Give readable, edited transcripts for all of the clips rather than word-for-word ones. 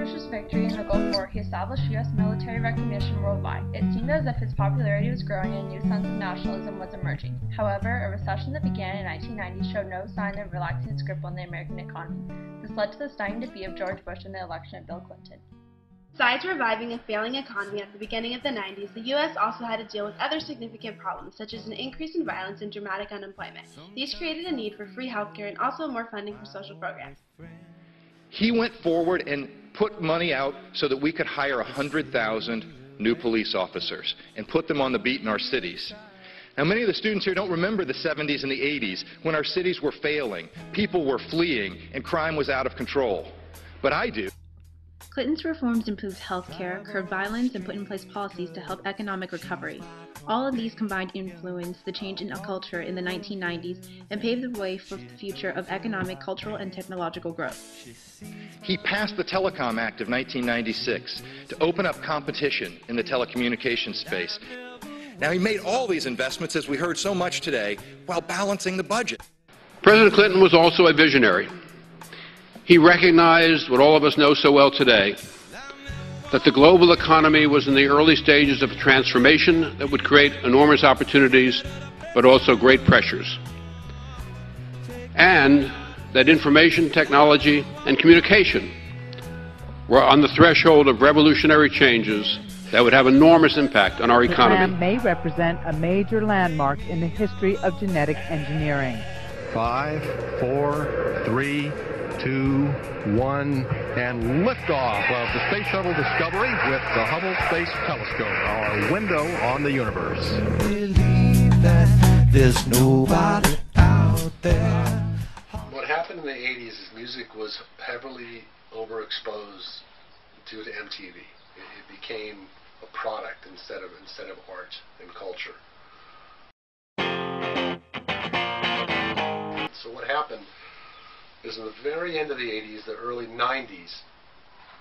Bush's victory in the Gulf War, he established U.S. military recognition worldwide. It seemed as if his popularity was growing and a new sense of nationalism was emerging. However, a recession that began in 1990 showed no sign of relaxing its grip on the American economy. This led to the stunning defeat of George Bush in the election of Bill Clinton. Besides reviving a failing economy at the beginning of the 90s, the U.S. also had to deal with other significant problems, such as an increase in violence and dramatic unemployment. These created a need for free healthcare and also more funding for social programs. He went forward and put money out so that we could hire 100,000 new police officers and put them on the beat in our cities. Now, many of the students here don't remember the 70s and the 80s when our cities were failing, people were fleeing, and crime was out of control. But I do. Clinton's reforms improved health care, curbed violence, and put in place policies to help economic recovery. All of these combined influenced the change in culture in the 1990s and paved the way for the future of economic, cultural, and technological growth. He passed the Telecom Act of 1996 to open up competition in the telecommunications space. Now, he made all these investments, as we heard so much today, while balancing the budget. President Clinton was also a visionary. He recognized what all of us know so well today, that the global economy was in the early stages of a transformation that would create enormous opportunities, but also great pressures. And that information technology and communication were on the threshold of revolutionary changes that would have enormous impact on our economy. The may represent a major landmark in the history of genetic engineering. 5, 4, 3, 2, 1, and liftoff of the Space Shuttle Discovery with the Hubble Space Telescope, our window on the universe. Believe that there's nobody out there. What happened in the 80s is music was heavily overexposed due to MTV. It became a product instead of art and culture. So what happened is in the very end of the 80s, the early 90s,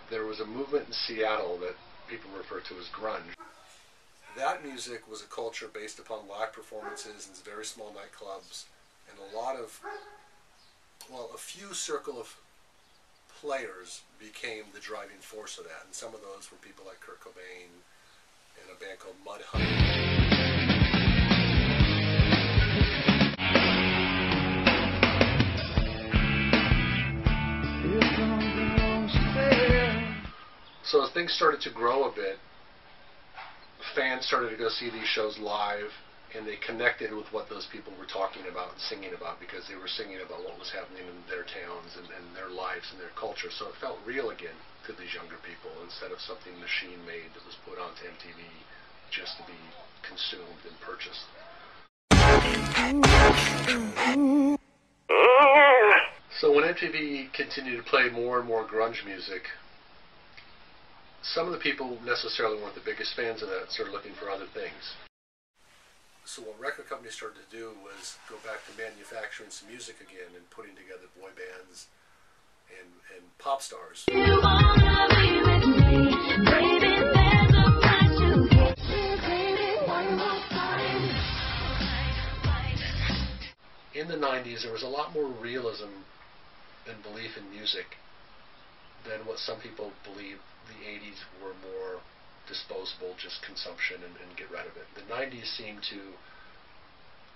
there was a movement in Seattle that people refer to as grunge. That music was a culture based upon live performances in very small nightclubs and a lot of, well, a few circle of players became the driving force of that. And some of those were people like Kurt Cobain and a band called Mudhoney. So as things started to grow a bit, fans started to go see these shows live, and they connected with what those people were talking about and singing about, because they were singing about what was happening in their towns and their lives and their culture. So it felt real again to these younger people, instead of something machine-made that was put onto MTV just to be consumed and purchased. So when MTV continued to play more and more grunge music, some of the people necessarily weren't the biggest fans of that, started looking for other things. So what record companies started to do was go back to manufacturing some music again and putting together boy bands and pop stars. You wanna be with me, baby, there's a price to pay, baby, one more time. In the 90s, there was a lot more realism and belief in music than what some people believe. The 80s were more disposable, just consumption and get rid of it. The 90s seemed to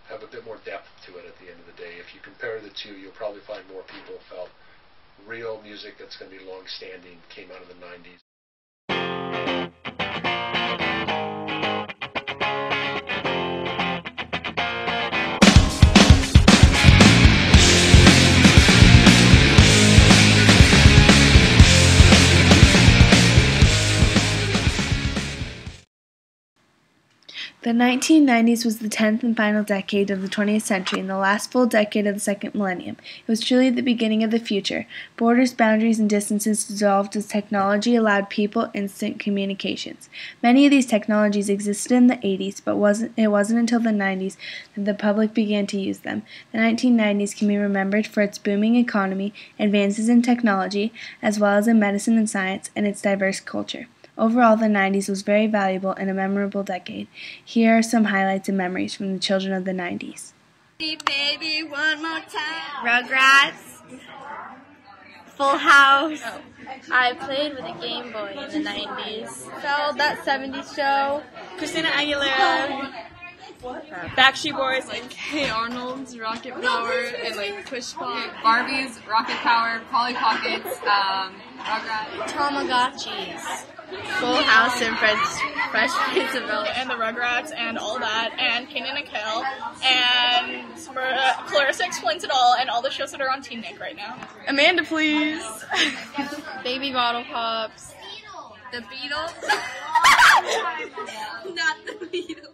have a bit more depth to it at the end of the day. If you compare the two, you'll probably find more people felt real music that's going to be long-standing came out of the 90s. The 1990s was the 10th and final decade of the 20th century and the last full decade of the second millennium. It was truly the beginning of the future. Borders, boundaries, and distances dissolved as technology allowed people instant communications. Many of these technologies existed in the 80s, but it wasn't until the 90s that the public began to use them. The 1990s can be remembered for its booming economy, advances in technology, as well as in medicine and science, and its diverse culture. Overall, the 90s was very valuable and a memorable decade. Here are some highlights and memories from the children of the 90s. Baby, one more time. Rugrats. Full House. I played with a Game Boy in the 90s. Fell that 70s show. Christina Aguilera. Backstreet Boys, like Hey Arnold's Rocket Power, and like Push Pop. Barbie's Rocket Power, Polly Pockets, Rugrats. Tamagotchis. Full House and Fresh Prince of Bel-Air. And the Rugrats and all that, and Kanan and Kel, and Clarissa Explains It All, and all the shows that are on Teen Nick right now. Amanda, please. Baby Bottle Pops. The Beatles. Not the Beatles.